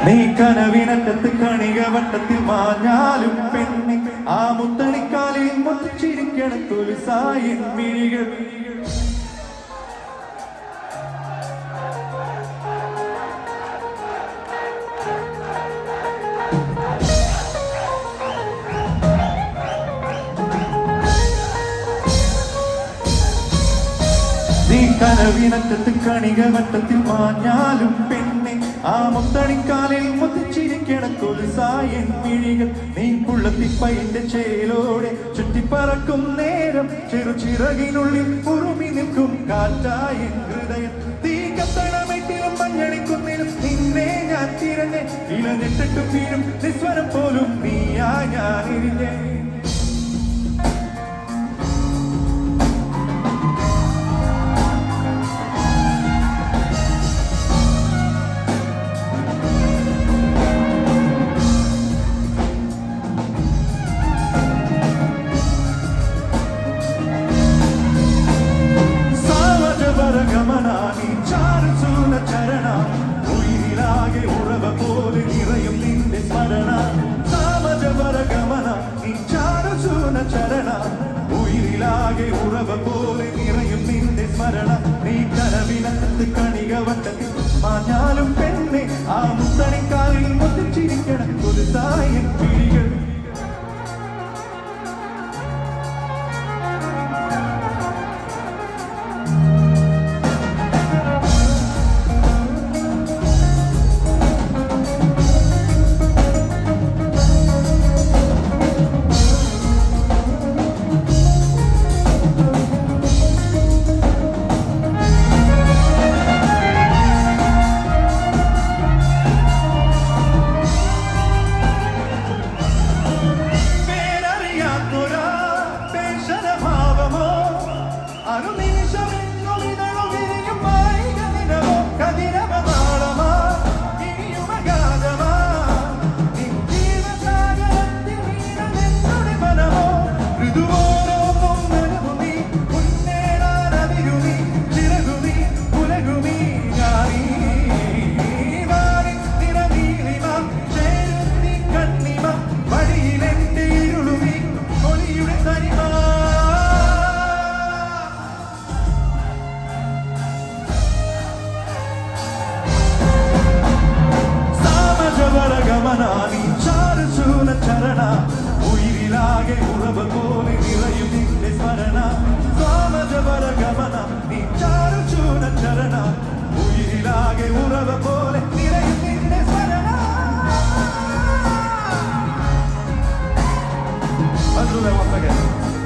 നീ കനവിനറ്റത്ത് കണിക വട്ടത്തിൽ മാഞ്ഞാലും പെണ്ണെ ആ മുത്തണിക്കാലിൽ മുത്തിച്ചിരിക്കണ തുലിസായി മിഴികൾ നീ കനവിനറ്റത്ത് കണിക വട്ടത്തിൽ മാഞ്ഞാലും പെണ്ണെ ആ മുത്തണിക്കാലിൽ മുത്തിച്ചിരിക്കണ കൊലുസായ മിഴികൾ നീ പുള്ളത്തിപ്പൈന്റെ ചേലോടെ ചുറ്റിപ്പറക്കും നേരം ചെറുചിറകിനുള്ളിൽ ഉറുമി നിൽക്കും കാറ്റായ ഹൃദയം തീ കത്തണമെട്ടിലും മഞ്ഞളിക്കുന്നിലും നിന്നെ ഞാൻ തിരഞ്ഞെ ഇലഞ്ഞിട്ടും വീഴും നിസ്വരം പോലും നീയാ ഞാനിരിഞ്ഞേ ഗമനാനി ചാരുചൂന ചരണ ഉയിരിലാകെ ഉറവ പോലെ നിറയും നിന്റെ സ്മരണ സാമജപര ഗമന നീ ചാരുചൂന ചരണ ഉയിരിലാകെ ഉറവ പോലെ നിറയും നിന്റെ സ്മരണ നീ കനവിനകത്ത് കണിക വട്ടത്തിൽ മാഞ്ഞാലും പെണ്ണെ ആ മുത്തണിക്കാലിൽ മുത്തിച്ചിരിക്കണം ഒരു തായൻ പിടികൾ ഗമനാനി ചാരുചൂന ചരണ ഉയിരിലാകെ ഉറവ പോലെ നിറയും നിന്റെ സ്മരണ സ്വാമജപര ഗമന നീ ചാരുചൂന ചരണ ഉയിരിലാകെ ഉറവ പോലെ നിറയും നിന്റെ സ്മരണ Let's do that once again.